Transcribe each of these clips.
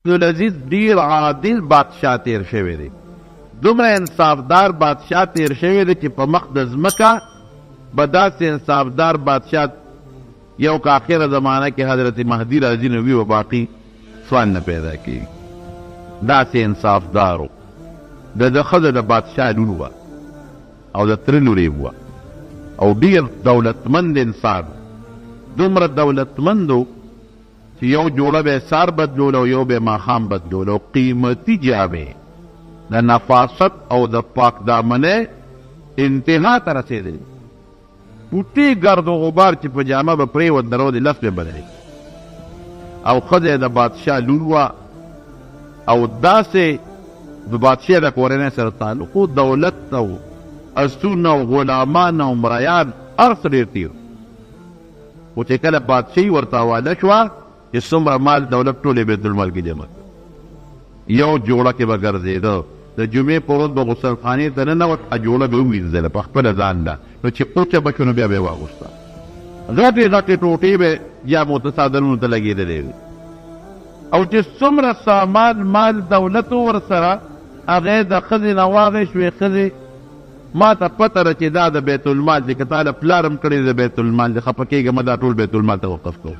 عبدالعزیز ډیر عادل بادشاه تیر شوی دی، دومره انصافدار بادشاه تیر شوی دی چې په مخ د ځمکه به داسې انصافدار بادشاه یو که آخره زمانه کې حضرت مهدي راځي نو وي و باقي سوال نه پیدا کېږي. داسې انصافدار و. د ښځه د بادشاه لور وه او د تره لور یې وه او ډېر دولتمند انسان، دومره دولتمند و چې یو جوړه به سار بدلول او یو به ماښام بدلول او قیمتي جامې د نفاست او د پاک دامنۍ انتها ته رسېدلې. بوټي ګرد و غبار چې په جامه به پرېوت درو د لس به بدلې او ښځه د بادشاه لور وه او داسې د بادشاه د کورنۍ سره تعلق و، دولت او اسونه او غلامان او مریان هر څه ډېر تېر. خو چې کله بادشاهي ورته حواله شوه چې څومره مال دولت ټول یې بیت المال کې جمع کړ، یو جوړه کې به ګرځېده، د جمعې په ورځ به غسلخانې ته ننوت، جوړه به ووینځله په خپله ځان ده، نو چې قوچه به شو نو بیا به یې واغوسته، غټې غټې ټوټې به یا متصادرونو ته لګېدلې وي او چې څومره سامان مال دولت ورسره هغه یې د ښځې نه واخیست. ویې ښځې ما ته پته ده چې دا د بیت المال چې که تاله پلارم کړی د بیت المال دی، خفه کېږم دا ټول بیت المال ته وقف کوم.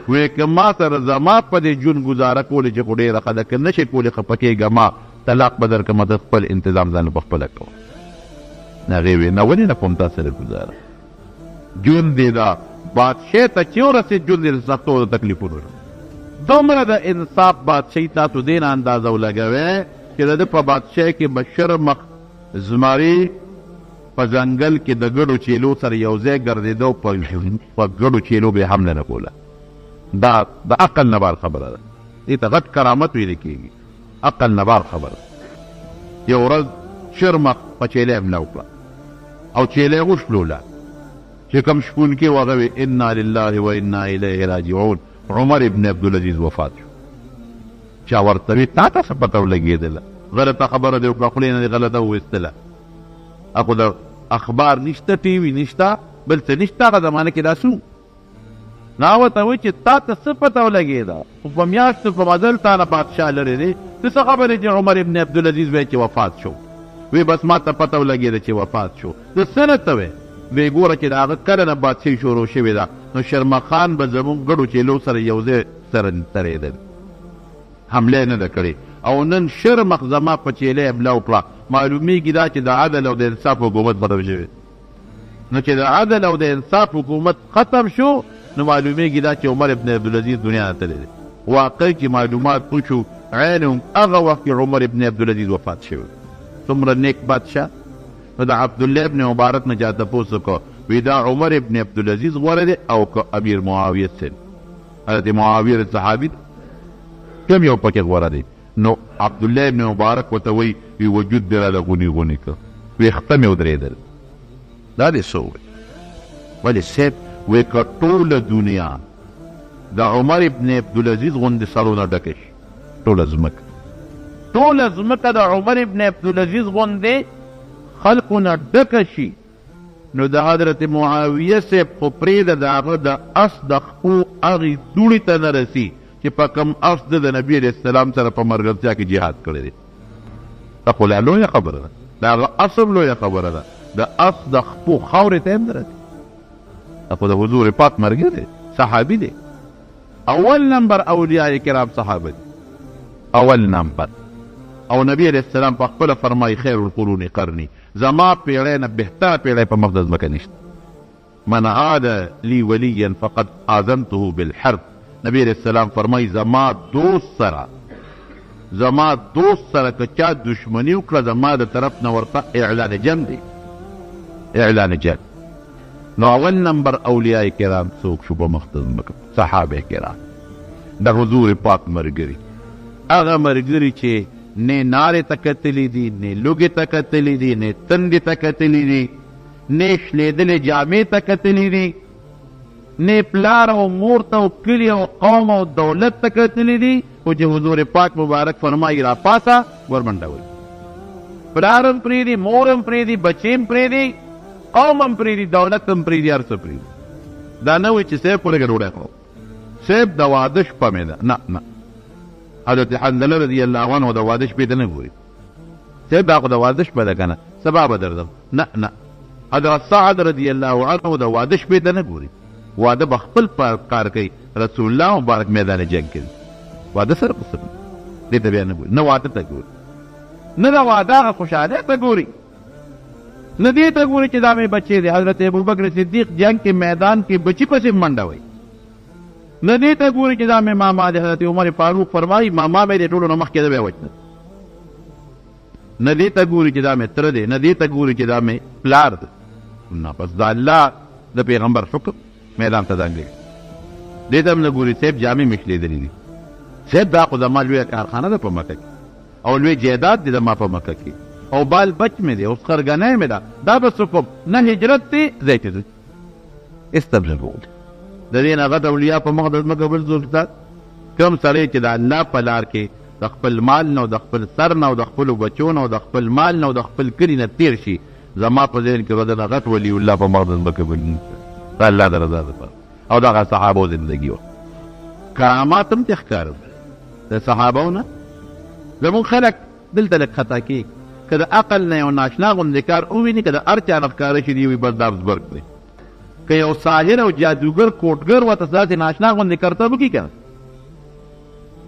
وی که ما سره زما په دې ژوند ګزاره کولی چې خو ډېره ښه ده، که نه شې کولی خفه کېږه ما طلاق به درکړم، ته خپل انتظام ځان په خپله کوه. هغې وی نه ولې نه کوم تا سره ګزاره، ژوند دې دا بادشاه ته چې ورسېد ژوند یې د سختو او د تکلیفونو دومره د انصاف بادشاهي تاسو دې نه اندازه ولګوئ چې د ده په بادشاهۍ کې به شرمخ زمري په ځنګل کې د ګډو چیلو سره یو ځای ګرځېده او په ګډو چیلو به یې حمله نه کوله. دا د عقل نه بار خبره ده، دې ته غټ کرامت ویل کېږي، عقل نه بار خبره. یو ورځ شرمخ په چیلۍ حمله وکړه او چیلۍ وشلوله، چې کوم شپونکي و هغه وی انا لله و انا الیه راجعون. عمر ابن عبدالعزیز وفات شو. چا ورته وی تا ته څه پته ولګېدله، غلطه خبره دې وکړه، خولې نه دې غلطه وویستله. اخو د اخبار نشته، ټي وي نشته، بل څه نشته، هغه زمانه کې دا سو نه ورته وایي چې تا ته څه پته ولګېده، خو په میاشتو په مزل تا نه بادشاه لرې دی، ته څه خبرې چې عمر ابن عبدالعزیز وایي چې وفات شو. وی بس ما ته پته ولګېده چې وفات شو. ته څه نه ته وایې؟ وی ګوره چې د هغه کله نه بادشاهي شروع شوې ده نو شرمخان به زمونږ ګډو چیلو سره یو ځای سره تېرېدل، حمله نه ده کړې او نن شرمخ زما په چیلۍ حمله وکړه. معلومیږي دا چې د عدل او د انصاف حکومت ختم شوی. نو چې د عدل او د انصاف حکومت ختم شو نو معلومیږي دا چې عمر ابن عبدالعزیز دنیا نه تللی دی. واقع کې معلومات وشو عین هغه وخت کې عمر ابن عبدالعزیز وفات شوی. څومره نیک بادشاه. نو د عبدالله ابن مبارک نه چا تپوس وکړه، وی دا عمر ابن عبدالعزیز غوره دی او که امیر معاویه سین، حضرت معاویه صحابي کوم یو پکې غوره دی؟ نو عبدالله ابن مبارک ورته وی وجود دې راله غوني غوني کړ، ویښته مې ودرېدل. دا دې څه وویل؟ ولې صاحب وی که ټوله دنیا د عمر ابن عبدالعزیز غوندې سرونه ډکه شي، ټوله ځمکه د عمر ابن عبدالعزیز غوندې خلقو نه ډکه شي، نو د حضرت معاویه صاحب خو پرېږده د هغه د اس د خپو هغې دوړې ته نه رسي چې په کوم اس د نبي علیه السلام سره په ملګرتیا کې جهاد کړی دی. دا خو لا لویه خبره ده، د هغه اصل لویه خبره ده، د اس د خپو خاورې ته هم نه رسي. دا خو د حضور پاک ملګری دی، صحابي دی، اول نمبر اولیاء کرام صحابه دي، اول نمبر. او نبی علیه السلام په خپله فرمایي خیر القرون قرني، زما پیړۍ نه بهتره پیړۍ په مقدس ځمکه نشته. من عاد لی ولیا فقد آذنته بالحرب. نبی علیہ السلام فرمائی زما دوست سره که چا دشمنی وکړه زما د طرف نه ورته اعلان جنگ دی، اعلان جنگ. نو اول نمبر اولیاء کرام څوک شو په مقدس ځمکه؟ صحابه کرام، د حضور پاک ملګري، هغه ملګري چې نه نارې ته کتلي دي، نه لوږې ته کتلي دي، نه تندې ته کتلي دي، نه شلېدلې جامې ته کتلي دي، نه پلار او مور ته او کلي او قوم او دولت ته کتلي دي، خو چې حضور پاک مبارک فرمایي را پاسه ورمنډوئ. پلار هم پرېږدي، مور هم پرېږدي، بچې هم پرېږدي، قوم هم پرېږدي، دولت هم پرېږدي، هر څه پرېږدي. دا نه وایي چې صاحب خو لږه ډوډۍ خورو، صاحب د واده شپه مې ده، نه نه، حضرت حنظله رضی الله عنه د واده شپې ته نه ګوري چې دا خو د واده شپه ده که نه سبا به درځم نه حضرت سعد رضی الله عنه د واده شپې ته نه ګوري واده به خپل کار کوي رسول الله مبارک میدان جنگ کوي واده سره قسم دې ته بیا نه ګوري نه واده ته ګوري نه د واده هغه خوشحالۍ ته ګوري نه دې ته ګوري چې دا مې بچی دی حضرت ابوبکر صدیق جنگ کې میدان کې بچی پسې منډه وایي نه دې ته ګوري چې دا مې ماما دی حضرت عمر فاروق فرمایي ماما مې د ټولو نه مخکې ده بیا وجنه نه دې ته ګوري چې دا مې تره دی نه دې ته ګوري چې دا مې پلار دی نه بس د الله د پیغمبر حکم میدان ته دنګ دې ته هم نه ګوري صاحب جامې مې شلېدلې دي صاحب دا خو زما لویه کارخانه ده په مکه کې او لوی جایداد دی زما په مکه کې او بال بچ مې دی اوس خرګنۍ مې ده دا به څه کوم نه هجرت دی ځای ته ځي استبلغوا د دې نه غټ اولیا په مقدس مکه بل څوک شته کوم سړی چې د الله په لار کې د خپل مال نه او د خپل سر نه او د خپلو بچو نه او د خپل مال نه او د خپل کلي نه تېر شي زما په ذهن کې به دغه غټ ولي الله په مقدس مکه بل د الله د رضا دپاره او دغه صحابو زندګي وه کرامات هم ترې ښکاره د صحابو نه زمونږ خلک دلته لږ خطا کېږي که د عقل نه یو ناشنا غوندې کار وویني که د هر چا نه ښکاره شي دی وي بس دا بزبرګ دی که یو ساحر او جادوګر کوټګر ورته داسې ناشنا غوندې کرتب وکړي که نه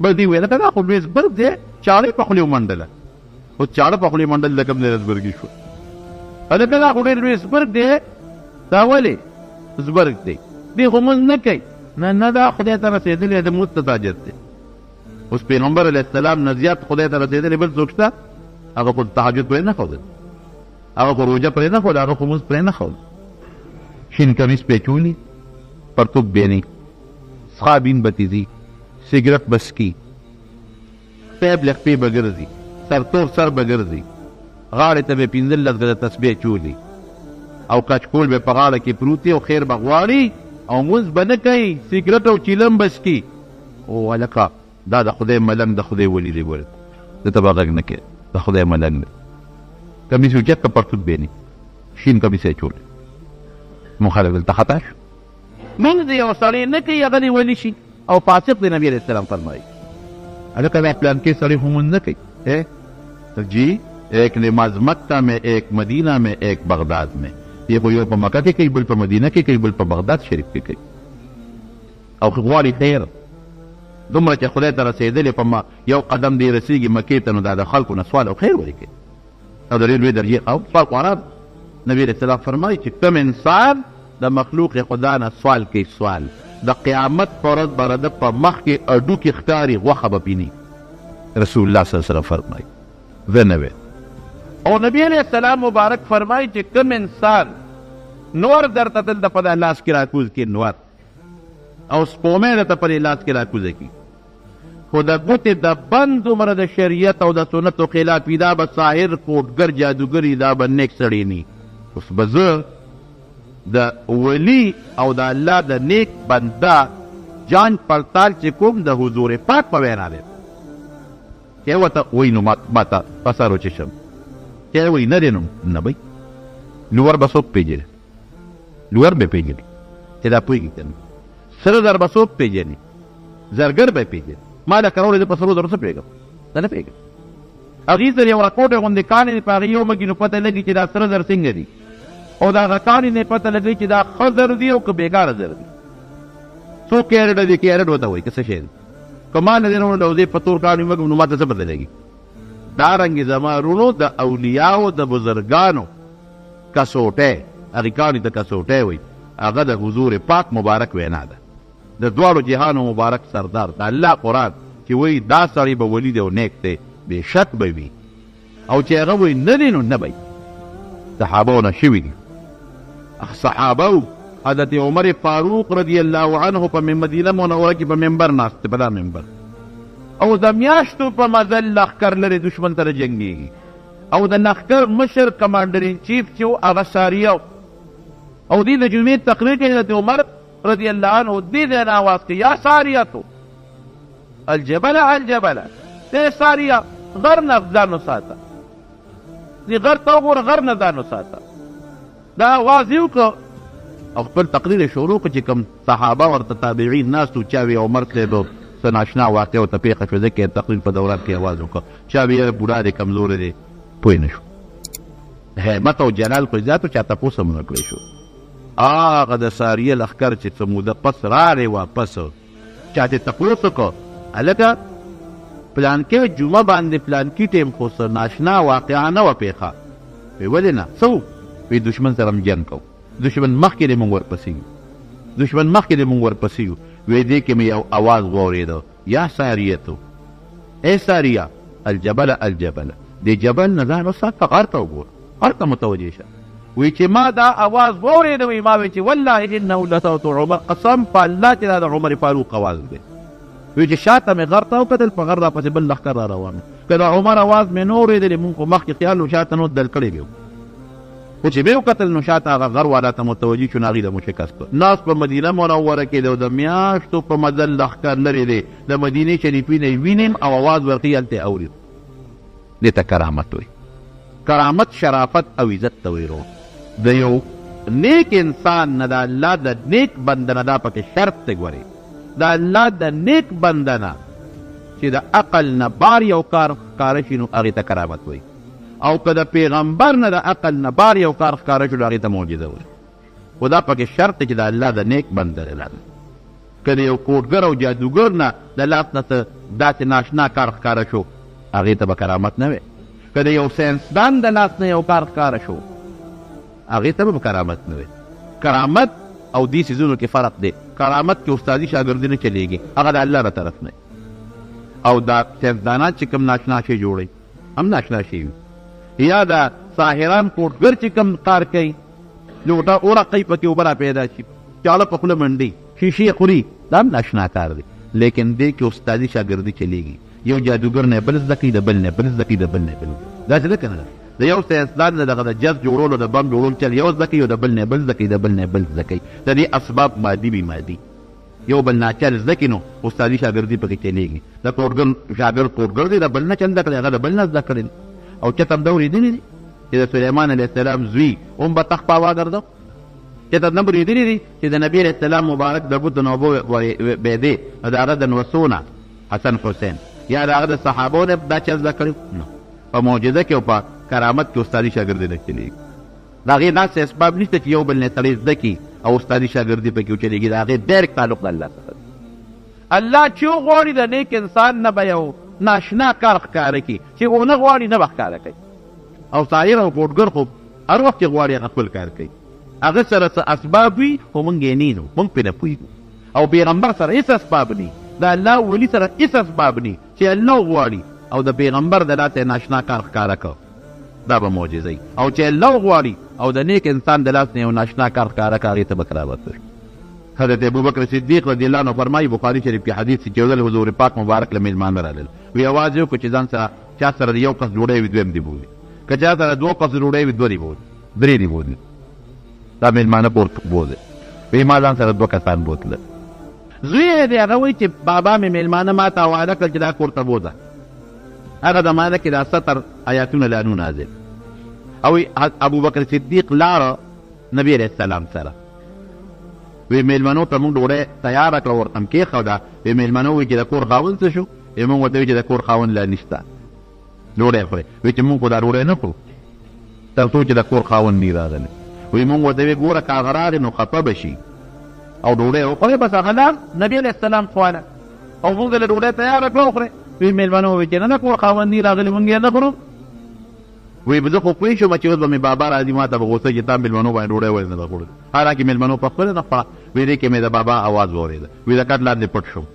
بس دی ویل که دا خو لوی زبرګ دی چاړې په خولې ومنډله خو چاړه په خولې منډل د کوم ځای نه زبرګي شوه هلکه دا خو ډېر لوی زبرګ دی دا ولې زبرګ دی دی خو مونځ نه کوي نه دا خدای ته رسېدلی د مونځ ته تاجت دی اوس پیغمبر علیه السلام نه زیات خدای ته رسېدلی بل څوک شته هغه خو تهجد پرې نه ښودل هغه خو روژه پرې نه ښودل هغه خو مونځ پرې نه ښودل شین کمیس پیچولی پرتوک بینی صحابین بتیزی سیګرټ بسکی پیب لخپې به ګرځي سرتور سر به ګرځي غاړې ته به پنځلس ګزه تسبیح چولی او کچکول به په غاړه کې پروت او خیر به غواړي او مونځ به نه کوي سیګرټ او چیلم بسکي او هلکه دا د خدای ملنګ د خدای ولی دی ګوره ده ته به غږ نه کوې د خدای ملنګ دی کمیس اوچت که پرتوک بینی شین کمیس یې چولی مونږ خلک دلته خطا شو مونږ د یو سړی نه کوي هغه دې ولی شي او فاسق دی نبی علیہ السلام فرمایي هلکه میں پلان کې سړی خو مونځ نه کوي تو جی ایک نماز مکہ میں ایک مدینہ میں ایک بغداد میں یہ خو یو په مکه کې کوي بل په مدینه کې کوي بل په بغداد شریف کې کوي او غواړي خیر دومره چې خدای ته رسېدلې په یو قدم دی رسېږي مکې ته نو دا د خلکو نه سوال او خیر ولیکي او د ډېر لوی درجې او سوال قرآن نبی علیه السلام فرمایي چې کوم انسان د مخلوق خدا نه سوال کوي سوال د قیامت په ورځ به د په مخ کې اډو کې ښکاري غوښه به پیني رسول الله صلی الله علیه وسلم فرمایي زه نه وې او نبی علیہ السلام مبارک فرمائی چې کوم انسان نور درته دلته په دغه لاس کې راکوز کړي نور او سپومې درته په لاس کې راکوزه کړي خو د ګوتې د بند عمره د شریعت او د سنتو خلاف وي دا به ساحر کوټګر جادوګر دا به نیک سړی ني اوس به زه د ولی او د الله د نیک بنده جان پړتال چې کوم د حضور پاک په وینا دی چې ورته وایي نو ماته پسار وچشم چې وایي نه دی نو نه بی لوړ به څوک پېژني لوړ به پېژني چې دا پوهېږي که نه سره زر به څوک پېژني زرګر به پېژني ما دا کروړې زه په سرو زرو څه پوهېږم زه نه پوهېږم هغې سره یو راکوټې غوندې کاڼې دي په هغې یو مګي نو پته لګي چې دا سره زر څنګه دي او دا هغه کاڼې نه پته لګي چې دا ښه زر دي او که بېګاره زر دي څو کیرټه دي کیرټ ورته وایي که څه شی دی که ما نه دی راوړی او زه په تور کاڼې مګم نو ما ته څه پته لګي دارنګې زما رونو د اولیاو د بزرګانو کسوټی هغې کاڼې ته کسوټی وایي هغه د حضور پاک مبارک وینا ده د دواړو جهانو مبارک سردار د الله قرآن چې وایي دا سړی به ولی دی او نیک دی بېشک به وي او چې هغه وایي نه دی نو نه به صحابو نه شوي دي صحابو حضرت عمر فاروق رضی الله عنه په مدینه منوره کې په منبر ناست په دا منبر او د میاشتو په مزل لښکر لرې دشمن سره جنګېږي او د لښکر مشر کمانډر ان چیف چې و هغه ساریه او دې د جمعې تقریر کې حضرت عمر رضی الله عنه دې ځای نه آواز کوي یا ساریتو الجبل الجبل دې ساریه غر نه ځان وساته دې غر ته وګوره غر نه ځان وساته دا آواز یې وکړه او خپل تقریر یې شروع کړه چې کوم صحابه ورته تابعین ناست و چا وی عمر صاحب څه ناشنا واقع ورته پېښه شوه ځکه یې تقریر په دوران کې اواز وکړ چا به یاره بوډا دی کمزوری دی پوه نه شو همت او جلال خو زیات چا تپوس هم ونه کړی شو هغه د ساریه لښکر چې څه موده پس راغی واپس چا ترې تپوس وکړ هلکه پلانکې جمعه باندې پلانکي ټیم خو څه ناشنا واقعه نه وه پېښه وی ولې نه څه وی دشمن سره م جنګ کوو دشمن مخکې دی مونږ ورپسې یو دشمن مخکې دی مونږ ورپسې یو وی دې کې مې یو اواز واورېده یا ساریتو ای ساریه الجبل الجبل دې جبل نه ځان وساته غر ته وګوره غر ته متوجه شه وی چې ما دا اواز واورېده وی ما وی چې والله انه لصوت عمر قسم په الله چې دا د عمر فاروق اواز دی وی چې شاته مې غر ته وکتل په غر راپسې بل لښکر را روان که د عمر اواز مې نه اورېدلې مونږ خو مخکې خیال و شاته نو دل کړی بیا خو چې مې وکتل نو شاته هغه غر والا ته متوجي شو نو هغې له مو شکست کړ ناس په مدینه منوره کې دی او د میاشتو په مزل لښکر لرې دی د مدینې شریفې نه یې وینم او اواز ورقي هلته یې اورېد دې ته کرامت وایي کرامت شرافت او عزت ته وایي د یو نیک انسان نه د الله د نیک بنده نه دا پکې شرط دی ګورې د الله د نیک بنده نه چې د عقل نه بار یو کار ښکاره شي نو هغې ته کرامت وایي او که د پیغمبر نه د عقل نه بار یو کار ښکاره شو نو هغې ته معجزه وایي خو دا پکې شرط دی چې د الله د نیک بنده نه که د یو کوډګر او جادوګر نه د لاس نه څه داسې ناشنا کار ښکاره شو هغې ته به کرامت نه وی که د یو ساینسدان د لاس نه یو کار ښکاره شو هغې ته به کرامت نه وی کرامت او دې څیزونو کې فرق دی کرامت کې استادي شاګردي نه چلیږي هغه د الله له طرف نه او دا ساینسدانان چې کوم ناشنا شی جوړوي هم ناشنا شی وي یا دا ساحران کوټګر چې کوم کار کوي لوټه اورقی پکې اوبه را پیدا شي چاله په خوله منډي شیشې خوري دا هم ناشنا کار دی لیکن دې کې استادي شاګردي چلیږي یو جادوګر نه بل زده کوي د بل نه بل زده کوي د بل نه بل داسې ده که نه د یو ساینسدان نه دغه د جز جوړولو د بم جوړولو چل یو زده کوي او د بل نه بل زده کوي د بل نه بل زده کوي د دې اسباب مادي بې مادي یو بل ناچل زده کړي نو استادي شاګردي پکې چلیږي د کوډګر شاګرد کوډګر دی د بل نه چل زده کړی هغه د بل نه زده کړی او چته هم دا اورېدلي دي چې د سلیمان علیه السلام زوی هم به تخت پاوا ګرځو چته هم اورېدلي دي چې د نبي علیه السلام مبارک د بوت نوبو بیدې د هغه د نوسونه حسن حسین یا د هغه د صحابو نه دا چل زده کړي نو په معجزه کې او په کرامت کې استادي شاګردي نه چلیږي د هغې داسې اسباب نشته چې یو بل نه سړی زده کړي او استادي شاګردي پکې وچلېږي د هغې ډایرکټ تعلق د الله څخه الله چې وغواړي د نیک انسان نه به یو ناشنا کار ښکاره کړي چې ونه غواړي نه به ښکاره کوي او سایر او کوډګر خو هر وخت چې غواړي هغه خپل کار کوي هغه سره څه اسباب وي خو موږ یې نه نو موږ پرې نه پوهېږو او پیغمبر سره هېڅ اسباب ني د الله ولي سره هېڅ اسباب ني چې الله غواړي او د پیغمبر د لاسه ناشنا کار ښکاره کړ دا به معجزه او چې الله غواړي او د نیک انسان د لاس نه یو ناشنا کار ښکاره کړ هغې ته به کرامت وشي حضرت ابوبکر صدیق رضی الله عنه فرمایي بخاري شریف کې حدیث چې یو ځل حضور پاک مبارک له میلمانه رالل وی اواز یې وکړو چې ځان سره چا سره یو کس ډوډۍ وي دویم دې بولي که چا سره دوه کس ډوډۍ وي دوه دې بولي درې دې بولي دا میلمانه پورته بوځي وی ما ځان سره دوه کسان بوتله زوی یې دی هغه وایي چې بابا مې میلمانه ما ته حواله کړل چې دا کور ته بوځه هغه زمانه کې دا 70 آیاتونه لانو نازل او ابوبکر صدیق لاړه نبی علیه السلام سره وی میلمنو ته موږ ډوډۍ تیاره کړه ورته م کېښوده وی میلمنو وایي چې د کور خاوند څه شو وی موږ ورته وایي چې د کور خاوند لا نشته ډوډۍ خورې وی چې موږ خو دا ډوډۍ نه خورو تر څو چې د کور خاوند نی راغلی وی موږ ورته وایي ګوره که هغه راغی نو خفه به شي او ډوډۍ وخورې بس هغه لاړ نبي علیه السلام خواله او موږ له ډوډۍ تیاره کړه وخورې وی میلمنو وایي چې نه د کور خاوند نی راغلی موږ یې نه خورو وی زه خو پوه شوم چې اوس به مې بابا راځي ما ته به غوسه چې تا مېلمنو باندې ډوډۍ ولې نه ده خوړلې حالانکې مېلمنو په خپله نه خوړه وی دې کې مې د بابا اواز واورېده وی د کټ لاندې پټ شوم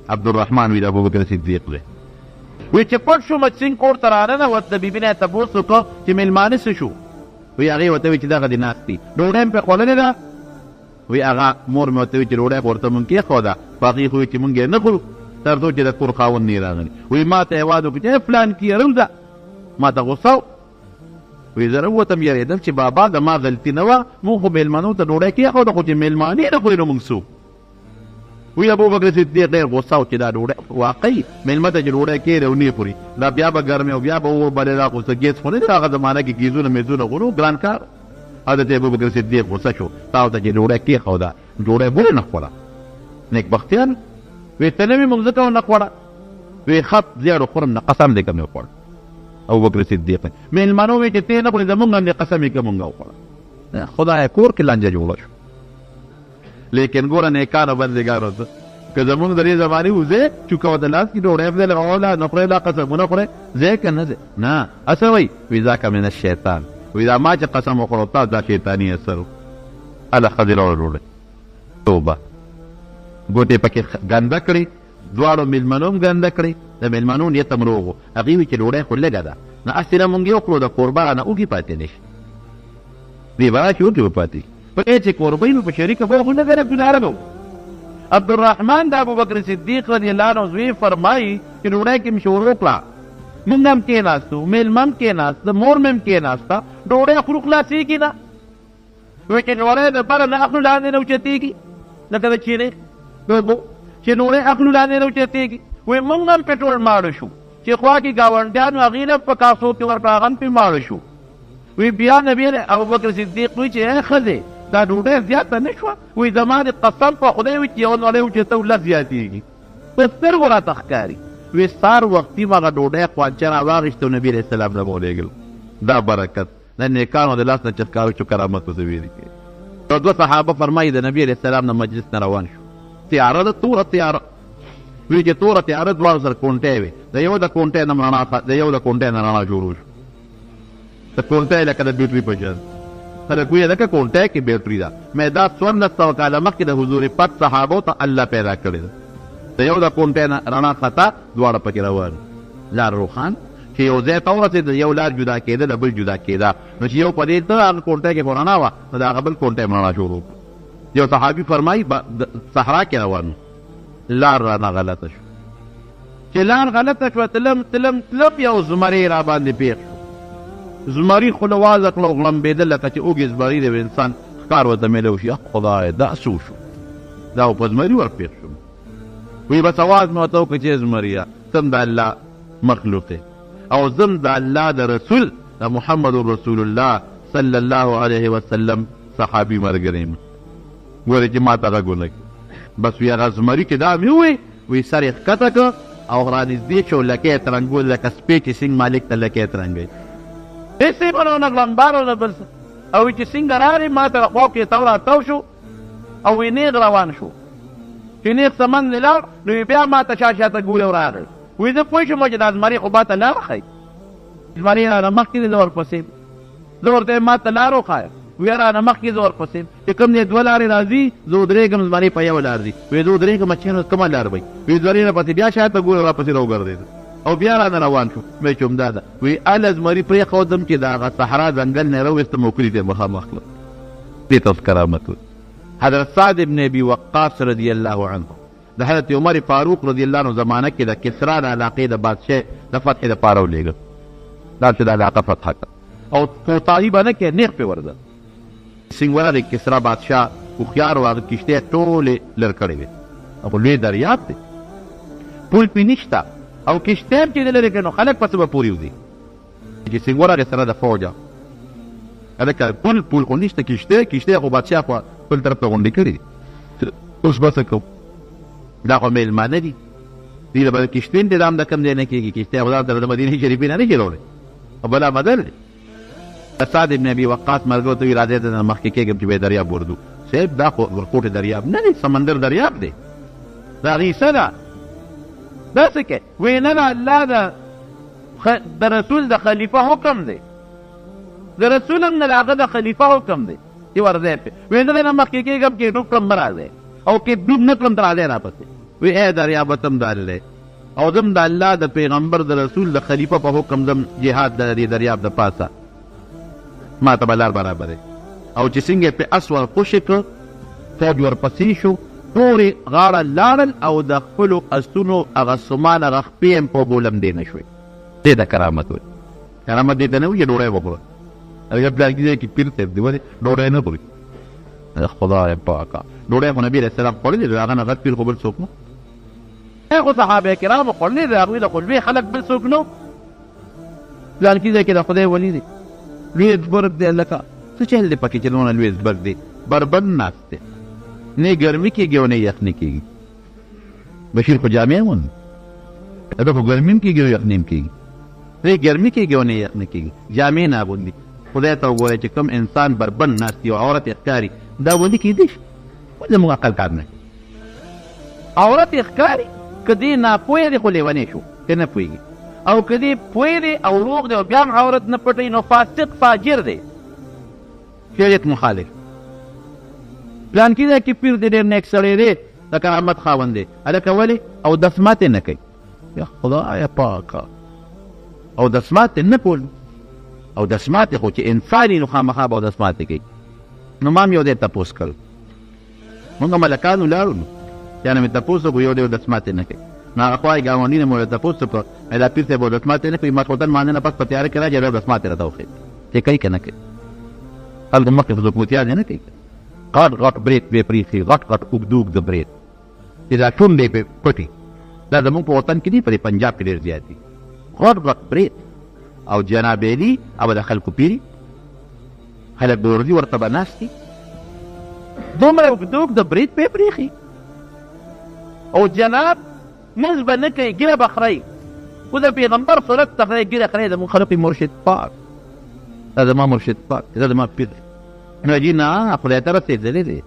عبدالرحمن وی د ابوبکر صدیق دی وی چې پټ شوم سینګ کور ته راننوت د بیبي نه یې تپوس وکړه چې مېلمانه څه شو وی هغې ورته وی چې دغه دې ناست دي ډوډۍ مې پرې خوړلې ده وی هغه مور مې ورته وی چې ډوډۍ خو ورته مونږ کېښوده خو هغې خو وی چې مونږ یې نه خورو تر څو چې د کور خاوند نه راغلی وی ما ته یې اواز وکړو چې فلان کې روزه ما ته غوسه وی زه راووتم یارېدم چې بابا د ما غلطي نه وه مونږ خو مېلمنو ته ډوډۍ کېښوده خو چې مېلمانې نه خوري نو مونږ څو وی ابوبکر صدیق ډېر غوسه و چې دا ډوډۍ واقعي مېلمه ته چې ډوډۍ کېږي او نه خوري دا بیا به ګرمې او بیا به اور بلېدا خو څه ګیس خو نه دی هغه زمانه کې ګیزونه میزونه خو نو ګران کار حضرت ابوبکر صدیق غوسه شو تا ورته چې ډوډۍ کېښوده ډوډۍ ولې نه خوړه نیکبختیان وی ته نه مې مونږ ځکه ونه خوړه وی خط زیاړو خورم نه قسم دې که مې وخوړه ابوبکر صدیق مېلمنو وی چې ته نه خورې زمونږ هم دې قسم یې که مونږ وخوړه خدای کور کې لانجه جوړه شو لیکن ګوره نیکانو بندګانو ته که زمونږ د دې زمانې وځې چوکه د لاس کې ډوډۍ افضل غوله نه خورې لا قسمونه خورې ځې که نه ځې نه اڅه وایي وی ذاک من الشیطان وی دا ما چې قسم وخوړو تا دا شیطاني اثر هله ښځې راوړه ډوډۍ توبه ګوتې پکې ګنده کړې دواړو مېلمنو هم ګنده کړې د مېلمنو نیت هم روغ و هغې وي چې ډوډۍ خو لږه ده نه هسې نه مونږ یې وکړو د کوربه نه اوږې پاتې نه شي دې به راشي اوږې به پاتې شي په چې کوربه وي په شریکه خو نه دی ګناره به عبدالرحمن د ابوبکر صدیق رضی الله عنه زوی فرمایي چې ډوډۍ کې مې شروع کړه مونږ هم کېناستو مېلمه هم کېناسته مور مې هم کېناسته ډوډۍ خورو خلاصېږي نه وایي چې ډوډۍ د بره نه اخلو لاندې نه اوچتېږي لکه د چینې چې ډوډۍ اخلو لاندې نه اوچتېږي وایي مونږ هم پې ټول ماړه شو چې خوا کې ګاونډیانو هغې نه په کاسو کې ورته هغه هم پې ماړه شو وایي بیا نبي ابوبکر صدیق وایي چې ای ښځې دا ډوډۍ زیاته نه شوه وایي زما د قسم په خدای وایي چې یو نړۍ اوچته لږ زیاتېږي په سترګو راته ښکاري وی سار وختي هغه ډوډۍ خوانچه راواغېسته نبي علیه السلام نه مولېږل دا برکت د نیکانو د لاس نه چتکاوي چې کرامت ورته ویلي کړي دوه صحابه فرمایي د نبي علیه السلام نه مجلس نه روان شو تیاره ده توره تیاره وی چې توره تیاره دواړو سره کونټۍ وې د یو د کونټۍ نه رڼا جوړو شو د کونټۍ لکه د بیټري په شان خلک وایي لکه کونټۍ کې بیټري ده مې دا 1400 کاله مخکې د حضور پاک صحابو ته الله پیدا کړې ده د یو د کونټۍ نه رڼا خطا دواړه پکې روان لار روښان چې یو ځای ته ورسېد یو لار جدا کېده د بل جدا کېده نو چې یو په دې ته هغه کونټۍ کې خو رڼا وه نو د هغه بل کونټۍ هم رڼا شروع کړو یو صحابي فرمایي صحرا کې روان لار رانه غلطه شو چې لار غلطه شوه تلم یو زمری را باندې پېښ شو زمري خوله وازه کړه او غړمبېده لکه چې اوږې زمري دی انسان ښکار ورته میلو شي خدای دا څه وشو دا په زمري ورپېښ شو وی بس اواز مې ورته وکړه چې زمريه تم د الله مخلوق او زم د الله د رسول د محمد رسول الله صلی الله علیه وسلم صحابي ملګری یم ګورې چې ما ته غږ ونه کړي بس وی هغه زمري چې دا مې ووی وی سر یې ښکته کړه او رانږدې شو لکه یې ترنګول لکه سپی چې سینګ مالک ته لکه یې ترنګوي هېڅ یې نه غلمبار نه بل او چې څنګه راغی ما ته خوا کې تو راتاو شو او وی نیغ روان شو چې نیغ سمن نه لاړ نو بیا ما ته شاته ګورې راغی وی زه پوه شوم چې دا زمري خو ما ته لاره ښایي زمري رانه مخکې دی زه ورپسې زه ورته ما ته لار وښایه وی رانه مخکې زه ورپسې چې کوم دی دوه لارې راځي زه ودرېږم زمري په یوه لار ځي وی زه ودرېږم چېرې کومه لار وی وی زمري نه پسې بیا شاته ګورې راپسې راوګرځېده او بیا رانه روان شو مې چې همدا ده وی اله زمري پرېښودم چې د هغه صحرا ځنګل نه راویستم او کلي ته یې مخامخ کړم دې ته اوس کرامت حضرت سعد ابن ابي وقاص رضی الله عنه د حضرت عمر فاروق رضی الله عنه زمانه کې د کسرا د علاقې د بادشاه د فتح دپاره ولېږه دا چې د علاقه فتح کړه او کوتاهي به نه کې نیغ پې ورځه سینګوره د کسرا بادشاه هوښیار و هغه کښتۍ ټولې لر کړې وې او لوی دریاب دی پول پې نشته او کښتۍ هم چې د لرې کړې نو خلک پسې به پورې وځي چې سینګوره د سره د فوجه هلکه پول خو نشته کښتۍ خو بادشاه خو بل طرف ته غونډې کړي دي اوس به څه کوو دا خو مېلمانه دي دوی له به کښتۍ انتظام د کوم ځای نه کېږي کښتۍ خو ځان سره د مدینې شریفې نه شي راوړی او بلا بدل دی سعد ابن ابي وقاص ملګرو ته وي راځئ دلته نه مخکې کېږم چې به یې دریاب وردو صاحب دا خو ورکوټې دریاب نه دی سمندر دریاب دی دا غیسه ده داسې کې وایي نه نه الله د رسول د خلیفه حکم دی د رسول هم نه د هغه د خلیفه حکم دی چې ورځی پې وایي نه دی نه مخکې کېږم چې ډوب کړم مه راځئ او کې ډوب نه کړم ته راځئ راپسې وایي ای دریاب تم دال دی او زم د الله د پیغمبر د رسول د خلیفه په حکم زم جهاد د دې دریاب د پاسه ما ته به لار برابرې او چې څنګه پې اس ورخوشې کړ فوج ورپسې شو ټولې غاړه لاړل او د خپلو اسونو هغه سمان هغه خپې هم په بولمدې نه شوې دې د کرامت وایي کرامت دې ته نه وایي چې ډوډۍ وخوره هغه پلارکي ځای کې پیر صاحب دی ولې ډوډۍ نه خوري خدای پاکه ډوډۍ خو نبي علیه السلام خوړلې د هغه نه غټ پیر خو بل څوک نه خو صحابه کرامو خوړلې د هغوی د خو لوی خلک بل څوک نه پلارکي ځای کې د خدای ولي دی لوی زبرګ دی لکه څه چل دی پکې چې دونه لوی زبرګ دی بربند ناست دی نه ګرمي کېږي او نه یخني کېږي بشیر خو جامې ون دا په ګرمي هم کېږي او یخني هم کېږي دی ګرمي کېږي او نه یخني کېږي جامې نه اغوندي خدای ته وګورئ چې کوم انسان بربند ناست وي او عورت یې ښکاري دا اغوندي کېدی شي ولې زموږ عقل کار نه کوي عورت یې ښکاري که دی ناپوهه دی خو لیونی شو که نه پوهېږي او که دی پوه دی او روغ دی او بیا هم عورت نه پټوي نو فاسق فاجر دی شریعت مخالف پلانکي ځای کې پیر دی ډېر نیک سړی دی د کرامت خاوند دی هلکه ولې اودس مات یې نه کوي یا خدایه پاکه اودس مات یې نه پول اودس مات یې خو چې انسان یې نو خامخا به اودس مات یې کوي نو ما هم یو دی تپوس کړ مونږ ملکانو لاړو نو یعنې مې تپوس وکړو یو دی اودس مات یې نه کوي نو هغه خوا یې ګاونډي نه مې تپوس وکړ دا پیر صاحب اودس مات یې نه کوي ماخوتن مانځه نه پس په تیاره کې راځي اودس مات یې راته وښید چې کوي که نه کوي هلته مخکې خو زکوتیان یې نه کوي غټ غټ برید به پریښي غټ غټ اوږد اوږده برید چې دا ټول دی پې پټي دا زموږ په وطن کې دي په پنجاب کې ډېر زیات دي غټ غټ برید او جناب علي او د خلکو پیري خلک به ورځي ورته به ناست دي دومره اوږد اوږده برید پې پرېښي او جناب مونځ به نه کوي ږیره به خورئ خو د پیغمبر سنت ته خدای ږیره خورئ زموږ خلک مرشد پاک دا زما مرشد پاک دا زما پیر دی نو جی نه خدای ته رسېدلی دی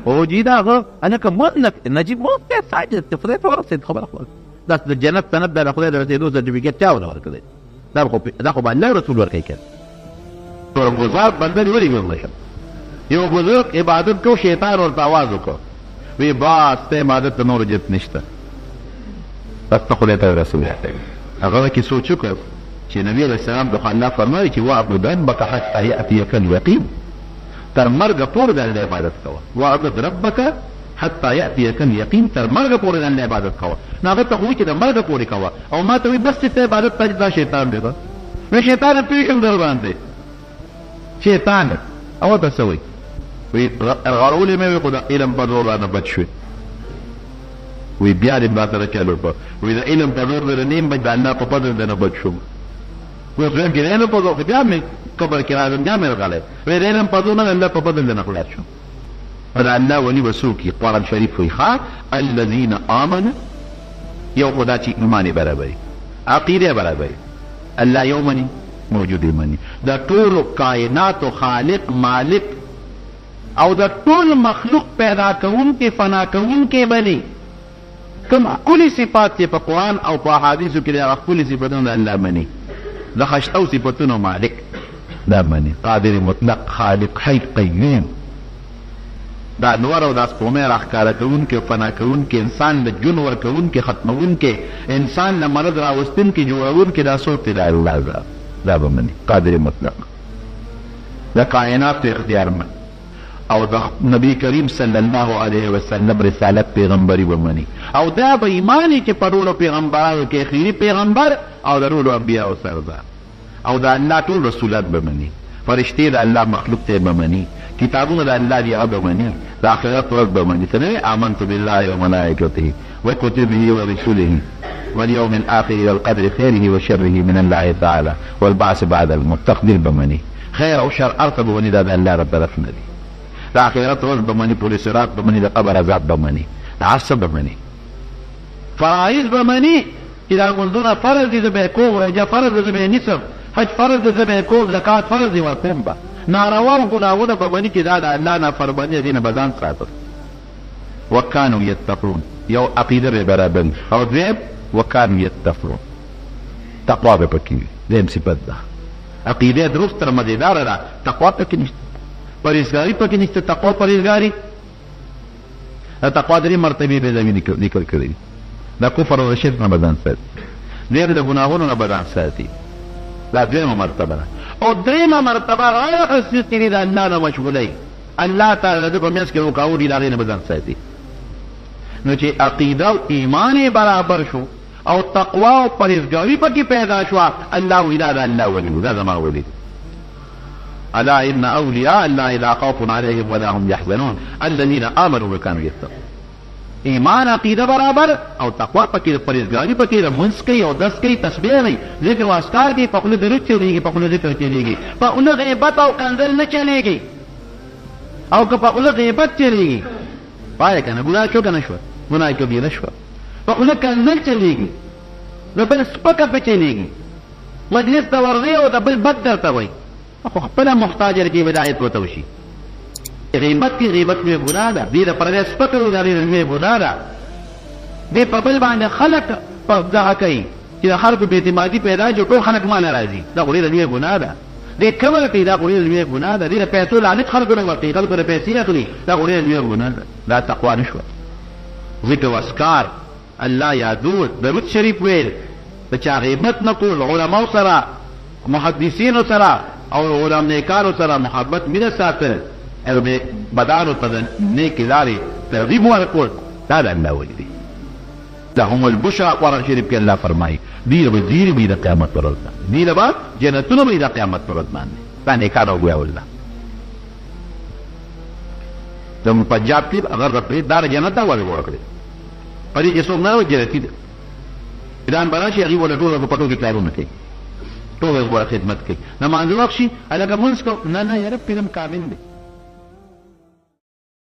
او جی دا هغه هلکه مونځ نه کوي نجیب مونځ کوي ساجد دی خدای ته ورسېد خبره خلاص دا د جنت سند دی د خدای د رسېدو سرټیفیکټ چا ونه ورکړی دا خو به الله رسول ورکوي که شکرګزار بنده دې ولې ګرځي یو بزرګ عبادت کو شیطان ورته آواز وکړ وی بس ته عبادت ته نور جت نشته بس ته خدای ته رسول هغه کې سوچ وکړ چې نبی علیه السلام د الله فرمایي چې واعبد ربک حتی یأتیک الیقین تر مرګه پورې د الله عبادت کوه واعبد ربک حتی یأتیک الیقین تر مرګه پورې د الله عبادت کوه نو هغه ته خو وایي چې د مرګه پورې کوه او ما ته وایي بس ته عبادت ته دا شیطان دی نو شیطان پېژنم در باندې شیطان او ته څه وایي وی غرولې مې وي خو د علم په زور رانه بد شوې وی بیا دې ما سره چل وکړه وی د علم په زور در نیم بچ د الله په فضل دنه بد شوم وی خدایم کې د علم په زور خو بیا مې قبر کې راځم بیا مې راغلی وی د علم په زور نه د الله په فضل دنه خلاص شوم او د الله ولي به څوک یي قرآن شریف وایي ښه الذین آمنوا یو خو دا چې ایمان یې برابري عقیده یې برابري الله یو مني موجود یې مني د ټولو کائناتو خالق مالک او د ټول مخلوق پیدا کوونکې فنا کوونکې بلې کوم ښکلي صفات چې په قرآن او په احادیثو کې د هغه ښکلي صفتونه د الله مني د خشتو صفتونو مالک دا مني قادر مطلق خالق حی قیوم دا انوار او دا سپومې راښکاره کوونکې او فنا کوونکې انسان له جون ورکوونکې ختموونکې انسان له مرض راوستونکې جوړوونکې دا څوک دی د الله دا به مني قادر مطلق د کائناتو اختیارمن او د نبی کریم صلی الله علیه وسلم رسالت پیغمبري به مني او دا به ایمانی چې په ټولو پیغمبرانو کې اخري پیغمبر او د ټولو انبیاو سردار او د الله ټول رسولات به مني فرشتې د الله مخلوق ته به مني کتابونه د الله دي هغه به مني د آخرت ورځ به مني ته نه آمنت بالله وملائکته وکتبه ورسله واليوم الآخر والقدر خيره وشره من الله تعالى والبعث بعد الموت تقدير بمني خير او شر ارتب وني دا الله رب رسول دي د آخرت ورځ بمني پولیس صراط بمني د قبر عذاب بمني د عصر بمني فرائض بمني اذا منذنا فرض دي به کو رجا فرض دي به نصف حج فرض دي به کو زکات فرض دي ورکوم با ناروا ګناونه بمني کې دا د الله نه فرمانه دي نه بدن ساتل وكانوا يتقون یو عقیده برابر او دویم وكانوا يتقون تقوا به پکې دیم صفت ده عقیده درست تر مزیدار ده تقوا پکې نشته پرهیزګاري پکې نشته تقوا پرهیزګاري تقوا درې مرتبې به زمين ذکر کړی دا کفر او شرک نه بدن ساتي ډېر د ګناهونو نه بدن ساتي دا دویمه مرتبه ده او دریمه مرتبه غیر خصوصي د الله نه مشغولۍ الله تعالی د په میاشت کې رکاوټ د هغې نه بدن ساتي نو چې عقیده او ایمان برابر شو او تقوا او پرهیزګاري پکې پیدا شوه الله وی دا د الله ولي دا زما ولي الا ان اولیاء الله لا خوف عليهم ولا هم يحزنون الذين امنوا وكانوا يتقون ایمان عقیده برابر او تقوا پکې پرهیزګاري پکې منځ کوي او دس کوي تسبیح کوي ذکر او اذکار کوي په خپل درود چلیږي په خپل ذکر چلیږي په خپل غیبت او کنځل نه چلیږي او که په خپل غیبت چلیږي پای کنه ګناه شو کنه شو ګناه کبیره شو په خوله کنځل چلېږي نو بل سپکه په چلېږي مجلس ته ورځي او د بل بد درته وایي خو خپله محتاج کې ولایت ورته وشي غیبت کې غیبت لویه ګناه ده دې د پردی سپکه وي دا ډېره لویه ګناه ده دې په بل باندې خلک په دغه کوي چې د خلکو بې اعتمادي پیدا شي ټول خلک ما نه راځي دا خو ډېره لویه ګناه ده دې کمره کوي دا خو ډېره لویه ګناه ده دې د پیسو لعنت خلکو نه ورکوي خلکو نه پیسې اخلي دا خو ډېره لویه ګناه ده دا تقوا نه شوه ذکر و اذکار الله یادول درود شریف ویل د چا غیبت نه کول علماو سره محدثینو سره او علما نیکانو سره محبت مینه ساتل او بدانو ته د نیکې لارې ترغیب ورکول دا د الله وجه دی لهم البشرى قرآن شریف کې الله فرمایي دوی به زیری وي د قیامت پر ورځ دوی به جنتونه وي د قیامت پر ورځ باندې دا نیکانو وګویا الله د پنجاب کې اگر د دار جنت دا وایي ورکړي پرې چې څوک نه وي جنتي ده ایران براشي هغه ولا ټول په پټو کې کارونه کوي ټول ورته خدمت کوي نماز وخت شي الګا مونږ کو نه یاره پیغام کامل دی